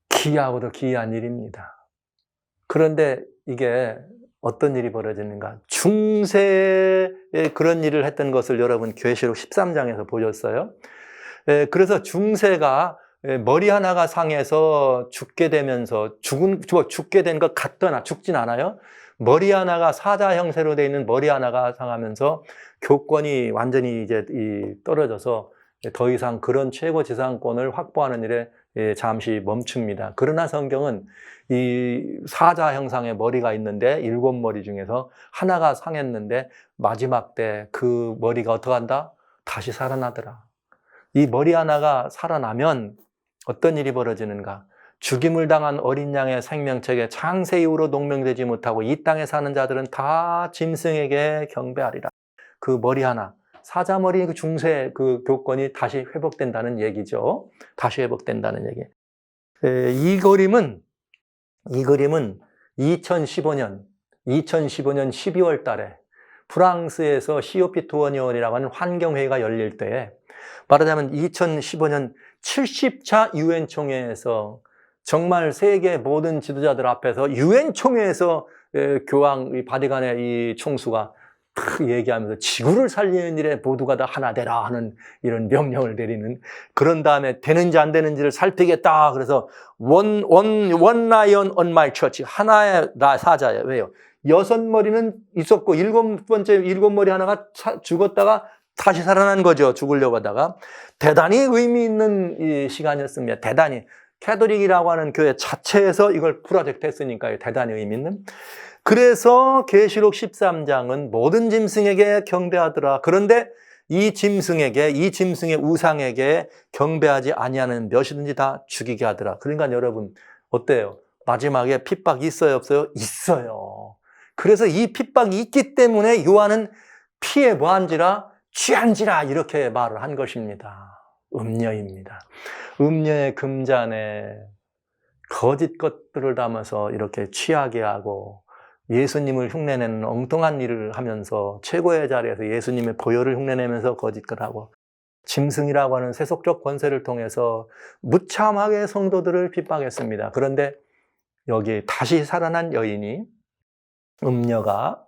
기이하고도 기이한 일입니다. 그런데 이게 어떤 일이 벌어지는가? 중세에 그런 일을 했던 것을 여러분 계시록 13장에서 보셨어요. 그래서 중세가 머리 하나가 상해서 죽게 되면서 죽게 된 것 같더나 죽진 않아요. 머리 하나가 사자 형태로 되어 있는 머리 하나가 상하면서 교권이 완전히 이제 떨어져서 더 이상 그런 최고 지상권을 확보하는 일에 잠시 멈춥니다. 그러나 성경은 이 사자 형상의 머리가 있는데 7머리 중에서 하나가 상했는데 마지막 때 그 머리가 어떻게 한다? 다시 살아나더라. 이 머리 하나가 살아나면 어떤 일이 벌어지는가? 죽임을 당한 어린 양의 생명책에 창세 이후로 농명되지 못하고 이 땅에 사는 자들은 다 짐승에게 경배하리라. 그 머리 하나, 사자머리 그 중세 그 교권이 다시 회복된다는 얘기죠. 다시 회복된다는 얘기. 이 그림은 2015년 12월 달에 프랑스에서 COP21이라고 하는 환경회의가 열릴 때에 말하자면 2015년 70차 유엔 총회에서 정말 세계 모든 지도자들 앞에서 유엔 총회에서 교황 바티칸의 이 총수가 얘기하면서 지구를 살리는 일에 모두가 다 하나 되라 하는 이런 명령을 내리는, 그런 다음에 되는지 안 되는지를 살피겠다. 그래서 one lion on my church, 하나의 사자예요. 왜요? 6머리는 있었고 7머리 하나가 죽었다가 다시 살아난 거죠. 죽으려고 하다가. 대단히 의미 있는 이 시간이었습니다. 대단히. 캐톨릭이라고 하는 교회 자체에서 이걸 프로젝트 했으니까요. 대단히 의미 있는. 그래서 계시록 13장은 모든 짐승에게 경배하더라. 그런데 이 짐승의 우상에게 경배하지 아니하는 몇이든지 다 죽이게 하더라. 그러니까 여러분 어때요? 마지막에 핍박이 있어요, 없어요? 있어요. 그래서 이 핍박이 있기 때문에 요한은 피에 뭐한지라 취한지라 이렇게 말을 한 것입니다. 음녀입니다. 음녀의 금잔에 거짓 것들을 담아서 이렇게 취하게 하고 예수님을 흉내내는 엉뚱한 일을 하면서 최고의 자리에서 예수님의 보혈을 흉내내면서 거짓을 하고 짐승이라고 하는 세속적 권세를 통해서 무참하게 성도들을 핍박했습니다. 그런데 여기 다시 살아난 여인이, 음녀가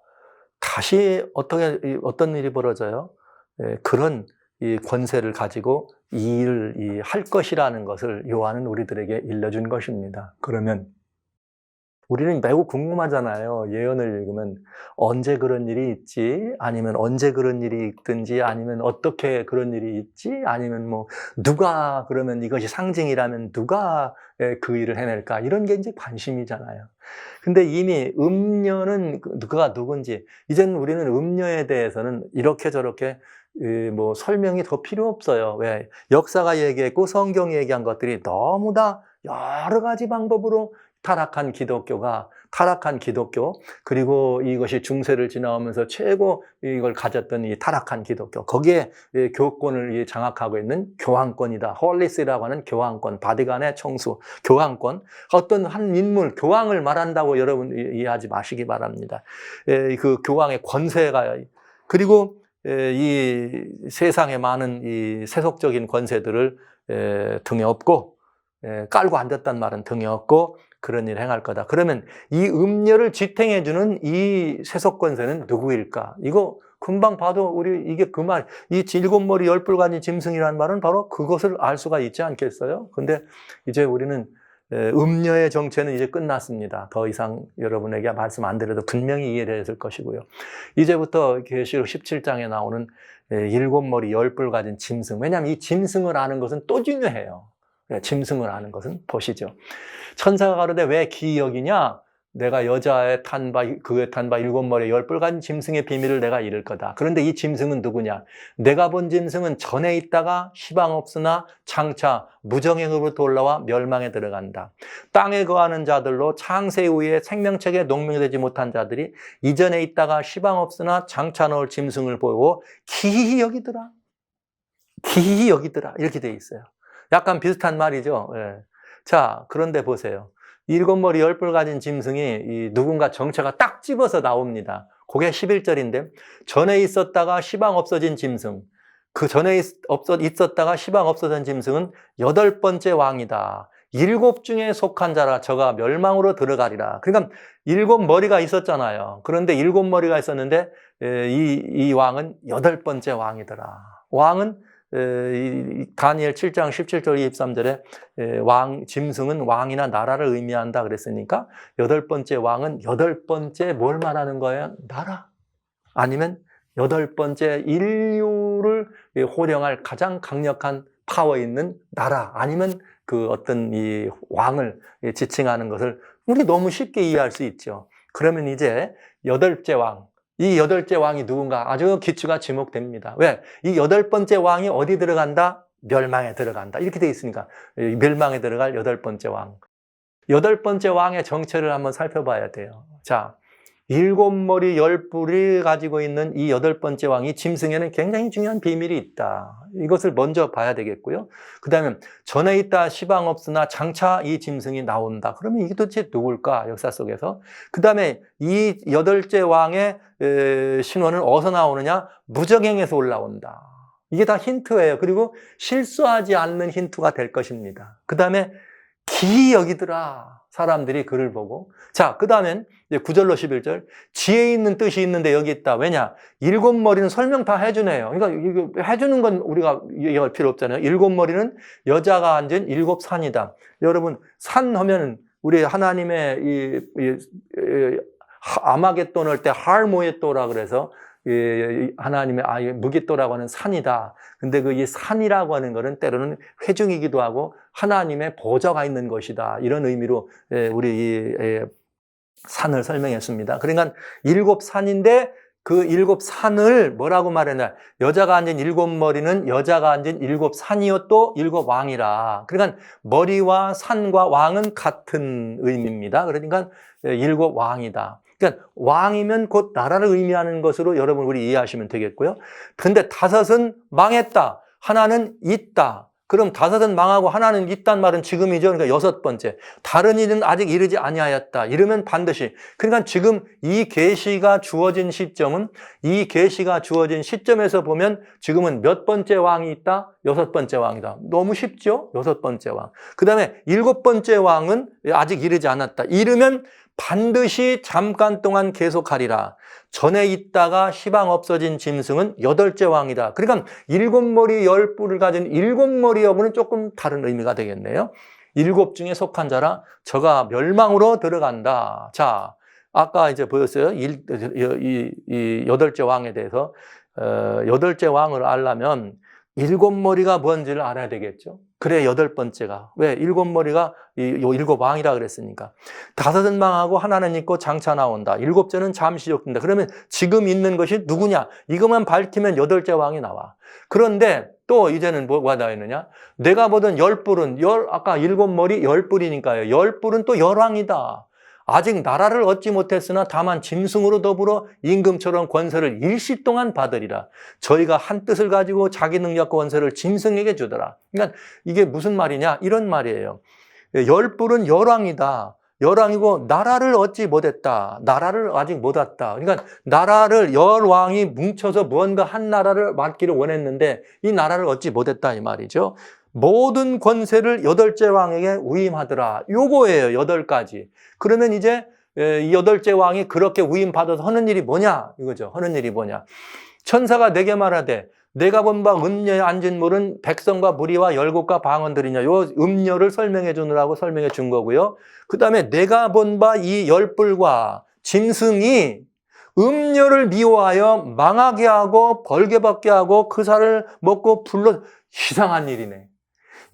다시 어떤 일이 벌어져요? 그런 이 권세를 가지고 이 일을 할 것이라는 것을 요한은 우리들에게 일러준 것입니다. 그러면 우리는 매우 궁금하잖아요. 예언을 읽으면 언제 그런 일이 있지? 아니면 언제 그런 일이 있든지, 아니면 어떻게 그런 일이 있지? 아니면 뭐 누가, 그러면 이것이 상징이라면 누가 그 일을 해낼까? 이런 게 이제 관심이잖아요. 근데 이미 음녀는 그가 누군지, 이제는 우리는 음녀에 대해서는 이렇게 저렇게 뭐 설명이 더 필요 없어요. 왜? 역사가 얘기했고 성경이 얘기한 것들이 너무 다 여러 가지 방법으로 타락한 기독교, 그리고 이것이 중세를 지나오면서 최고 이걸 가졌던 이 타락한 기독교, 거기에 교권을 장악하고 있는 교황권이다. 홀리스라고 하는 교황권, 바티칸의 총수, 교황권, 어떤 한 인물, 교황을 말한다고 여러분 이해하지 마시기 바랍니다. 그 교황의 권세가, 그리고 이 세상의 많은 이 세속적인 권세들을 등에 업고, 깔고 앉았단 말은 등에 업고 그런 일을 행할 거다. 그러면 이 음녀를 지탱해주는 이 세속 권세는 누구일까? 이거 금방 봐도 우리 이게 그 말, 이 7머리 10뿔 짐승이라는 말은 바로 그것을 알 수가 있지 않겠어요? 근데 이제 우리는 음녀의 정체는 이제 끝났습니다. 더 이상 여러분에게 말씀 안 드려도 분명히 이해됐을 것이고요. 이제부터 계시록 17장에 나오는 7머리 10뿔 가진 짐승. 왜냐하면 이 짐승을 아는 것은 또 중요해요. 짐승을 아는 것은 보시죠. 천사가 가로되 왜 기이 여기냐? 내가 여자의 탄바, 그의 탄바 7머리 10뿔 가진 짐승의 비밀을 내가 이를 거다. 그런데 이 짐승은 누구냐? 내가 본 짐승은 전에 있다가 시방 없으나 장차 무정행으로부터 올라와 멸망에 들어간다. 땅에 거하는 자들로 창세 이후에 생명책에 농명되지 못한 자들이 이전에 있다가 시방 없으나 장차 나올 짐승을 보고 기이 여기더라. 기이 여기더라. 이렇게 돼 있어요. 약간 비슷한 말이죠. 예. 자, 그런데 보세요. 일곱 머리 열 뿔 가진 짐승이 누군가 정체가 딱 집어서 나옵니다. 그게 11절인데 전에 있었다가 시방 없어진 짐승, 그 전에 있었다가 시방 없어진 짐승은 여덟 번째 왕이다. 일곱 중에 속한 자라 저가 멸망으로 들어가리라. 그러니까 일곱 머리가 있었잖아요. 그런데 일곱 머리가 있었는데 이 왕은 여덟 번째 왕이더라. 왕은 다니엘 7장 17절 23절에 짐승은 왕이나 나라를 의미한다 그랬으니까 여덟 번째 왕은 여덟 번째 뭘 말하는 거예요? 나라? 아니면 여덟 번째 인류를 호령할 가장 강력한 파워 있는 나라, 아니면 그 어떤 이 왕을 지칭하는 것을 우리 너무 쉽게 이해할 수 있죠. 그러면 이제 여덟째 왕, 이 여덟째 왕이 누군가 아주 기초가 지목됩니다. 왜? 이 여덟 번째 왕이 어디 들어간다? 멸망에 들어간다. 이렇게 돼 있으니까 멸망에 들어갈 여덟 번째 왕. 여덟 번째 왕의 정체를 한번 살펴봐야 돼요. 자, 일곱 머리 열 뿔이 가지고 있는 이 여덟 번째 왕이 짐승에는 굉장히 중요한 비밀이 있다. 이것을 먼저 봐야 되겠고요. 그 다음에 전에 있다 시방 없으나 장차 이 짐승이 나온다. 그러면 이게 도대체 누굴까? 역사 속에서. 그 다음에 이 여덟째 왕의 신원은 어디서 나오느냐? 무적행에서 올라온다. 이게 다 힌트예요. 그리고 실수하지 않는 힌트가 될 것입니다. 그 다음에 기이 여기더라. 사람들이 그를 보고. 자, 그 다음엔 9절로 11절. 지혜 있는 뜻이 있는데 여기 있다. 왜냐? 일곱 머리는 설명 다 해주네요. 그러니까 이거 해주는 건 우리가 이해할 필요 없잖아요. 일곱 머리는 여자가 앉은 일곱 산이다. 여러분, 산 하면 우리 하나님의 아마겟돈 할 때 할모에또라 그래서 하나님의 무기또라고 하는 산이다. 근데 그 이 산이라고 하는 것은 때로는 회중이기도 하고 하나님의 보좌가 있는 것이다. 이런 의미로 우리 이 산을 설명했습니다. 그러니까 일곱 산인데 그 일곱 산을 뭐라고 말했냐? 여자가 앉은 일곱 머리는 여자가 앉은 일곱 산이요 또 일곱 왕이라. 그러니까 머리와 산과 왕은 같은 의미입니다. 그러니까 일곱 왕이다. 그러니까 왕이면 곧 나라를 의미하는 것으로 여러분 우리 이해하시면 되겠고요. 그런데 다섯은 망했다. 하나는 있다. 그럼 다섯은 망하고 하나는 있단 말은 지금이죠. 그러니까 여섯 번째. 다른 일은 아직 이르지 아니하였다. 이러면 반드시. 그러니까 지금 이 계시가 주어진 시점은 이 계시가 주어진 시점에서 보면 지금은 몇 번째 왕이 있다? 여섯 번째 왕이다. 너무 쉽죠? 여섯 번째 왕. 그 다음에 일곱 번째 왕은 아직 이르지 않았다. 이르면 반드시 잠깐 동안 계속하리라. 전에 있다가 시방 없어진 짐승은 여덟째 왕이다. 그러니까 일곱 머리 열 뿔을 가진 일곱 머리 여부는 조금 다른 의미가 되겠네요. 일곱 중에 속한 자라 저가 멸망으로 들어간다. 자, 아까 이제 보였어요. 이 여덟째 왕에 대해서 여덟째 왕을 알려면 일곱 머리가 뭔지를 알아야 되겠죠. 그래 여덟 번째가. 왜? 일곱 머리가 일곱 왕이라 그랬으니까. 다섯은 망하고 하나는 있고 장차 나온다. 일곱째는 잠시 욕된다. 그러면 지금 있는 것이 누구냐? 이것만 밝히면 여덟째 왕이 나와. 그런데 또 이제는 뭐가 나와 있느냐? 내가 보던 열 뿔은 아까 일곱 머리 열 뿔이니까요. 열 뿔은 또 열왕이다. 아직 나라를 얻지 못했으나 다만 짐승으로 더불어 임금처럼 권세를 일시 동안 받으리라. 저희가 한 뜻을 가지고 자기 능력과 권세를 짐승에게 주더라. 그러니까 이게 무슨 말이냐? 이런 말이에요. 열 뿔은 열왕이다. 열왕이고 나라를 얻지 못했다. 나라를 아직 못 왔다. 그러니까 나라를 열왕이 뭉쳐서 무언가 한 나라를 맡기를 원했는데 이 나라를 얻지 못했다 이 말이죠. 모든 권세를 여덟째 왕에게 위임하더라. 요거예요. 여덟 가지. 그러면 이제 이 여덟째 왕이 그렇게 위임받아서 하는 일이 뭐냐? 이거죠. 하는 일이 뭐냐? 천사가 내게 말하되 내가 본 바 음녀에 앉은 물은 백성과 무리와 열국과 방언들이냐. 요 음녀를 설명해 주느라고 설명해 준 거고요. 그 다음에 내가 본 바 이 열뿔과 짐승이 음녀를 미워하여 망하게 하고 벌게받게 하고 그 살을 먹고 불러. 이상한 일이네.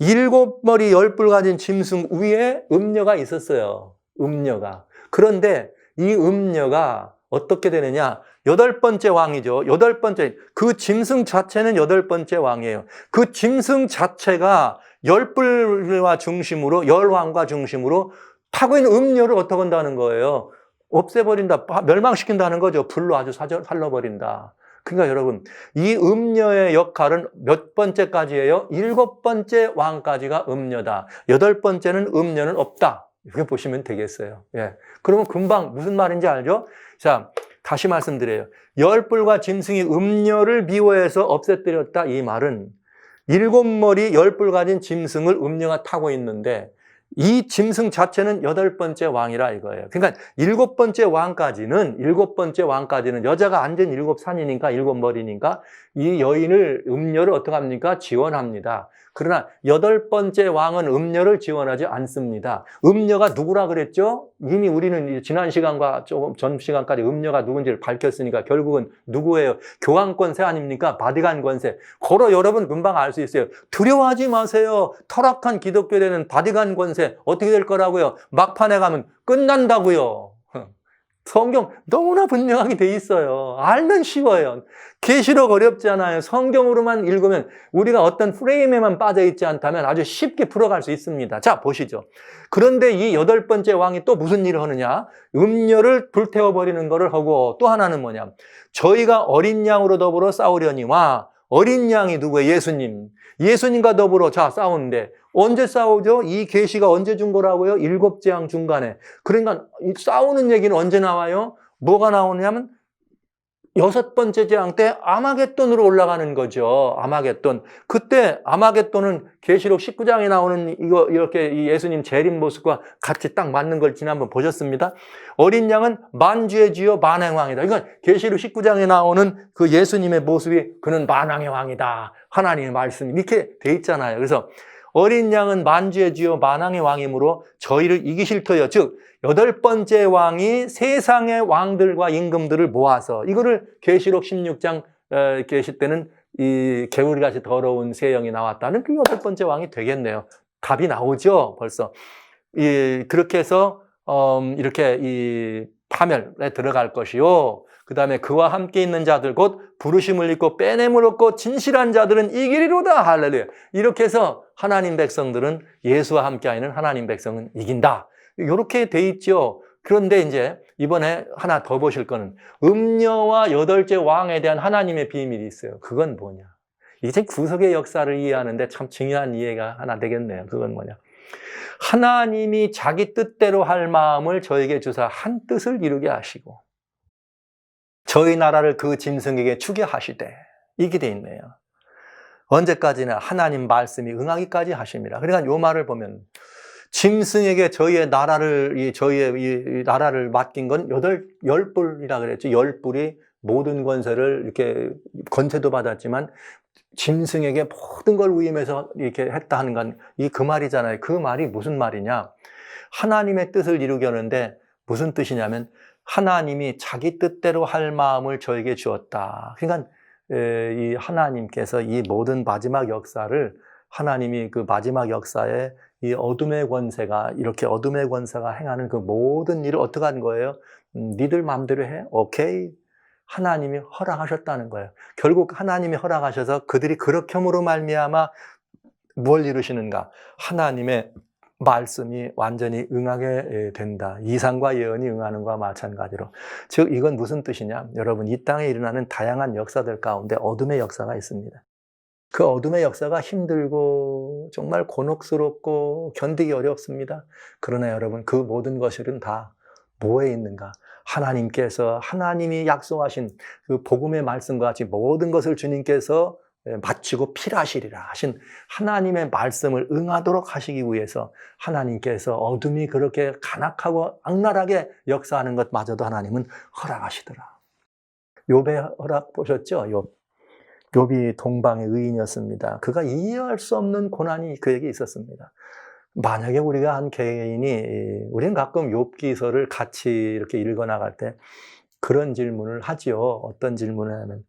일곱 머리 열 뿔 가진 짐승 위에 음녀가 있었어요. 음녀가. 그런데 이 음녀가 어떻게 되느냐? 여덟 번째 왕이죠. 여덟 번째. 그 짐승 자체는 여덟 번째 왕이에요. 그 짐승 자체가 열 뿔과 중심으로, 열왕과 중심으로 타고 있는 음녀를 어떻게 한다는 거예요? 없애버린다. 멸망시킨다는 거죠. 불로 아주 살려버린다. 그러니까 여러분, 이 음녀의 역할은 몇 번째까지예요? 일곱 번째 왕까지가 음녀다. 여덟 번째는 음녀는 없다. 이렇게 보시면 되겠어요. 예. 그러면 금방 무슨 말인지 알죠? 자, 다시 말씀드려요. 열불과 짐승이 음녀를 미워해서 없애뜨렸다. 이 말은 7머리 10뿔 가진 짐승을 음녀가 타고 있는데 이 짐승 자체는 8번째 왕이라 이거예요. 그러니까 7번째 왕까지는 여자가 앉은 7산이니까 7머리니까 이 여인을 음녀를 어떻게 합니까? 지원합니다. 그러나 8번째 왕은 음녀를 지원하지 않습니다. 음녀가 누구라 그랬죠? 이미 우리는 지난 시간과 조금 전 시간까지 음녀가 누군지를 밝혔으니까 결국은 누구예요? 교황권세 아닙니까? 바티칸 권세. 걸어 여러분 금방 알 수 있어요. 두려워하지 마세요. 타락한 기독교회는 바티칸 권세 어떻게 될 거라고요? 막판에 가면 끝난다고요. 성경 너무나 분명하게 돼 있어요. 알면 쉬워요. 계시록 어렵잖아요. 성경으로만 읽으면 우리가 어떤 프레임에만 빠져 있지 않다면 아주 쉽게 풀어갈 수 있습니다. 자, 보시죠. 그런데 이 8번째 왕이 또 무슨 일을 하느냐? 음녀를 불태워버리는 것을 하고 또 하나는 뭐냐? 저희가 어린 양으로 더불어 싸우려니와 어린 양이 누구예요? 예수님. 예수님과 더불어 자 싸우는데 언제 싸우죠? 이 계시가 언제 준 거라고요? 7재앙 중간에. 그러니까 싸우는 얘기는 언제 나와요? 뭐가 나오냐면 6번째 재앙 때 아마겟돈으로 올라가는 거죠. 아마겟돈. 그때 아마겟돈은 계시록 19장에 나오는 이렇게 이 예수님 재림 모습과 같이 딱 맞는 걸 지난번 보셨습니다. 어린 양은 만주의 주요 만왕의 왕이다. 이건 계시록 19장에 나오는 그 예수님의 모습이 그는 만왕의 왕이다. 하나님의 말씀 이렇게 돼 있잖아요. 그래서 어린 양은 만주의 주요 만왕의 왕이므로 저희를 이기실 터여. 즉 8번째 왕이 세상의 왕들과 임금들을 모아서 이거를 계시록 16장 계실 때는 이 개구리같이 더러운 새 영이 나왔다는 그 8번째 왕이 되겠네요. 답이 나오죠, 벌써. 그렇게 해서 이렇게 이 파멸에 들어갈 것이요. 그 다음에 그와 함께 있는 자들 곧 부르심을 입고 빼냄을 얻고 진실한 자들은 이기리로다. 할렐루야. 이렇게 해서 하나님 백성들은 예수와 함께하는 하나님 백성은 이긴다. 이렇게 돼 있죠. 그런데 이제 이번에 하나 더 보실 거는 음녀와 8째 왕에 대한 하나님의 비밀이 있어요. 그건 뭐냐? 이제 구속의 역사를 이해하는데 참 중요한 이해가 하나 되겠네요. 그건 뭐냐? 하나님이 자기 뜻대로 할 마음을 저에게 주사 한 뜻을 이루게 하시고 저희 나라를 그 짐승에게 주게 하시되 이게 돼 있네요. 언제까지나 하나님 말씀이 응하기까지 하십니다. 그러니까 이 말을 보면 짐승에게 저희의 나라를 이 나라를 맡긴 건 10뿔이라 그랬죠. 10뿔이 모든 권세를 이렇게 권세도 받았지만 짐승에게 모든 걸 위임해서 이렇게 했다 하는 건 그 말이잖아요. 그 말이 무슨 말이냐? 하나님의 뜻을 이루게 하는데 무슨 뜻이냐면 하나님이 자기 뜻대로 할 마음을 저에게 주었다. 그러니까 이 하나님께서 이 모든 마지막 역사를 하나님이 그 마지막 역사에 이 어둠의 권세가 이렇게 어둠의 권세가 행하는 그 모든 일을 어떻게 한 거예요? 니들 마음대로 해? 오케이. 하나님이 허락하셨다는 거예요. 결국 하나님이 허락하셔서 그들이 그렇게 함으로 말미암아 뭘 이루시는가? 하나님의 말씀이 완전히 응하게 된다. 이상과 예언이 응하는 것과 마찬가지로. 즉 이건 무슨 뜻이냐? 여러분 이 땅에 일어나는 다양한 역사들 가운데 어둠의 역사가 있습니다. 그 어둠의 역사가 힘들고 정말 곤혹스럽고 견디기 어렵습니다. 그러나 여러분 그 모든 것들은 다 뭐에 있는가? 하나님께서 하나님이 약속하신 그 복음의 말씀과 같이 모든 것을 주님께서 마치고 필하시리라 하신 하나님의 말씀을 응하도록 하시기 위해서 하나님께서 어둠이 그렇게 간악하고 악랄하게 역사하는 것마저도 하나님은 허락하시더라. 욥의 허락 보셨죠? 욥이 동방의 의인이었습니다. 그가 이해할 수 없는 고난이 그에게 있었습니다. 만약에 우리가 한 개인이 우리는 가끔 욥기서를 같이 이렇게 읽어나갈 때 그런 질문을 하지요. 어떤 질문을 하면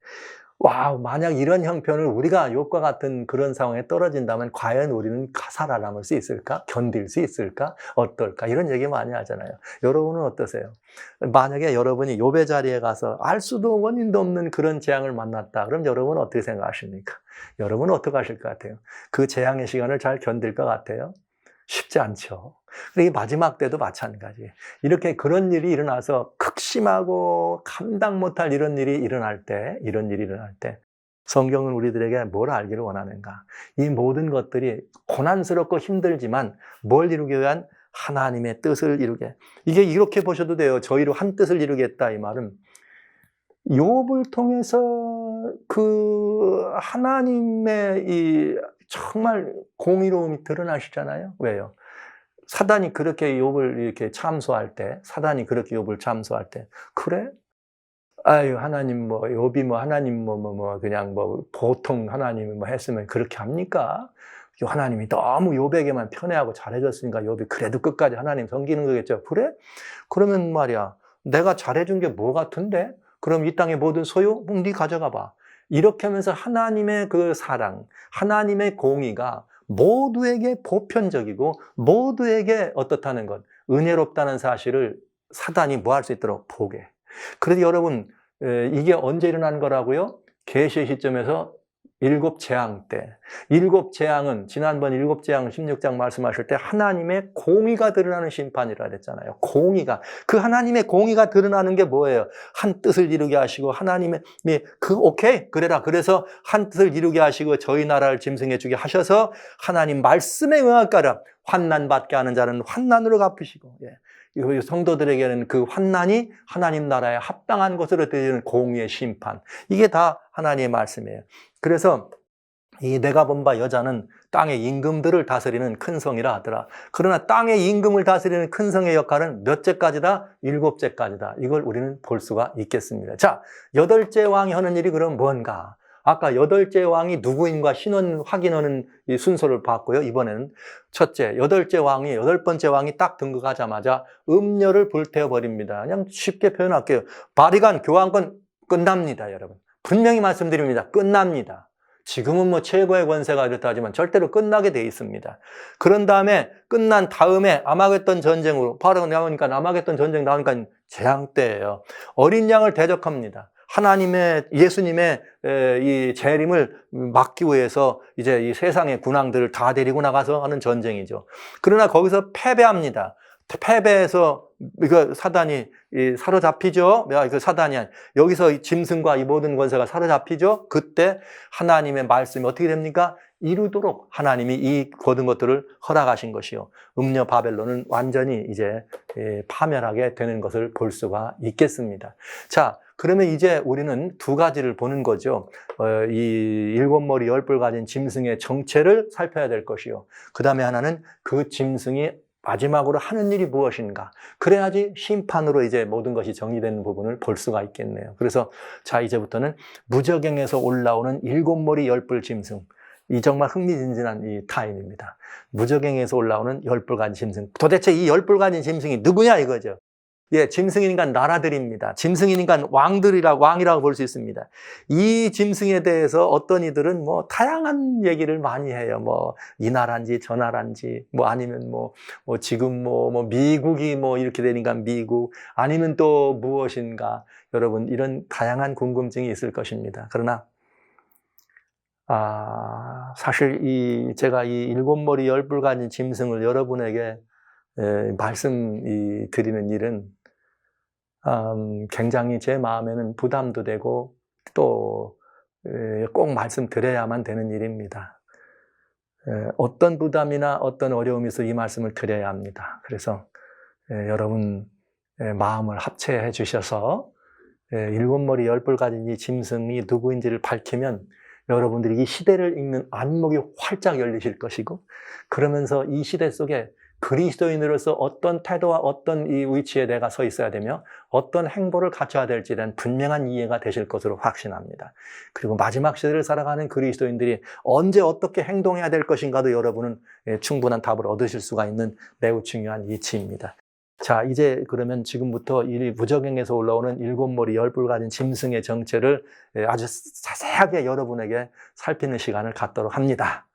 와, 만약 이런 형편을 우리가 욥과 같은 그런 상황에 떨어진다면 과연 우리는 살아남을 수 있을까? 견딜 수 있을까? 어떨까? 이런 얘기 많이 하잖아요. 여러분은 어떠세요? 만약에 여러분이 욥의 자리에 가서 알 수도 원인도 없는 그런 재앙을 만났다. 그럼 여러분은 어떻게 생각하십니까? 여러분은 어떻게 하실 것 같아요? 그 재앙의 시간을 잘 견딜 것 같아요? 쉽지 않죠. 그리고 마지막 때도 마찬가지. 이렇게 그런 일이 일어나서 극심하고 감당 못할 이런 일이 일어날 때 성경은 우리들에게 뭘 알기를 원하는가? 이 모든 것들이 고난스럽고 힘들지만 뭘 이루기 위한 하나님의 뜻을 이루게. 이게 이렇게 보셔도 돼요. 저희로 한 뜻을 이루겠다 이 말은 욥을 통해서 그 하나님의 이 정말 공의로움이 드러나시잖아요. 왜요? 사단이 그렇게 욥을 이렇게 참소할 때, 사단이 그렇게 욥을 참소할 때, 그래? 아유, 하나님 뭐, 욥이 뭐, 하나님 그냥 뭐, 보통 하나님이 뭐 했으면 그렇게 합니까? 하나님이 너무 욥에게만 편애하고 잘해줬으니까 욥이 그래도 끝까지 하나님 섬기는 거겠죠. 그래? 그러면 말이야, 내가 잘해준 게 뭐 같은데? 그럼 이 땅의 모든 소유? 네 가져가 봐. 이렇게 하면서 하나님의 그 사랑, 하나님의 공의가 모두에게 보편적이고 모두에게 어떻다는 것, 은혜롭다는 사실을 사단이 뭐 할 수 있도록 보게. 그래서 여러분, 이게 언제 일어난 거라고요? 계시의 시점에서 7재앙 때. 7재앙은 지난번 7재앙 16장 말씀하실 때 하나님의 공의가 드러나는 심판이라 그랬잖아요. 공의가. 그 하나님의 공의가 드러나는 게 뭐예요? 한 뜻을 이루게 하시고 하나님의 오케이 그래라. 그래서 한 뜻을 이루게 하시고 저희 나라를 짐승해 주게 하셔서 하나님 말씀에 응할까라. 환난 받게 하는 자는 환난으로 갚으시고. 성도들에게는 그 환난이 하나님 나라에 합당한 것으로 되는 공의의 심판. 이게 다 하나님의 말씀이에요. 그래서 이 내가 본 바 여자는 땅의 임금들을 다스리는 큰 성이라 하더라. 그러나 땅의 임금을 다스리는 큰 성의 역할은 몇 제까지다? 7제까지다. 이걸 우리는 볼 수가 있겠습니다. 자, 8째 왕이 하는 일이 그럼 뭔가? 아까 8째 왕이 누구인가 신원 확인하는 이 순서를 봤고요. 이번에는 첫째, 8째 왕이, 8번째 왕이 딱 등극하자마자 음녀를 불태워 버립니다. 그냥 쉽게 표현할게요. 바리간 교황권 끝납니다, 여러분. 분명히 말씀드립니다. 끝납니다. 지금은 뭐 최고의 권세가 이렇다 하지만 절대로 끝나게 돼 있습니다. 그런 다음에 끝난 다음에 아마겟돈 전쟁으로 바로 나오니까 아마겟돈 전쟁 나오니까 재앙 때예요. 어린 양을 대적합니다. 하나님의 예수님의 이 재림을 막기 위해서 이제 이 세상의 군왕들을 다 데리고 나가서 하는 전쟁이죠. 그러나 거기서 패배합니다. 패배해서 이거 사단이 사로잡히죠. 이거 사단이 아니 여기서 이 짐승과 이 모든 권세가 사로잡히죠. 그때 하나님의 말씀이 어떻게 됩니까? 이루도록 하나님이 이 모든 것들을 허락하신 것이요. 음녀 바벨론은 완전히 이제 파멸하게 되는 것을 볼 수가 있겠습니다. 자, 그러면 이제 우리는 두 가지를 보는 거죠. 이 7머리 10뿔 가진 짐승의 정체를 살펴야 될 것이요. 그 다음에 하나는 그 짐승이 마지막으로 하는 일이 무엇인가. 그래야지 심판으로 이제 모든 것이 정리되는 부분을 볼 수가 있겠네요. 그래서 자, 이제부터는 무저갱에서 올라오는 7머리 10뿔 짐승. 이 정말 흥미진진한 이 타임입니다. 무저갱에서 올라오는 10뿔 가진 짐승. 도대체 이 10뿔 가진 짐승이 누구냐 이거죠. 예, 짐승이니까 나라들입니다. 짐승이니까 왕이라고 볼 수 있습니다. 이 짐승에 대해서 어떤 이들은 뭐 다양한 얘기를 많이 해요. 뭐 이 나라인지 저 나라인지 뭐 아니면 뭐 지금 뭐 미국이 뭐 이렇게 되니까 미국 아니면 또 무엇인가. 여러분 이런 다양한 궁금증이 있을 것입니다. 그러나 사실 제가 이 7머리 10뿔 가진 짐승을 여러분에게 드리는 일은 굉장히 제 마음에는 부담도 되고 또 꼭 말씀드려야만 되는 일입니다. 어떤 부담이나 어떤 어려움이 있어 이 말씀을 드려야 합니다. 그래서 여러분 마음을 합체해 주셔서 7머리 10뿔 가진 이 짐승이 누구인지를 밝히면 여러분들이 이 시대를 읽는 안목이 활짝 열리실 것이고 그러면서 이 시대 속에 그리스도인으로서 어떤 태도와 어떤 이 위치에 내가 서 있어야 되며 어떤 행보를 갖춰야 될지에 대한 분명한 이해가 되실 것으로 확신합니다. 그리고 마지막 시대를 살아가는 그리스도인들이 언제 어떻게 행동해야 될 것인가도 여러분은 충분한 답을 얻으실 수가 있는 매우 중요한 이치입니다. 자, 이제 그러면 지금부터 이 무저갱에서 올라오는 7머리 10뿔 가진 짐승의 정체를 아주 자세하게 여러분에게 살피는 시간을 갖도록 합니다.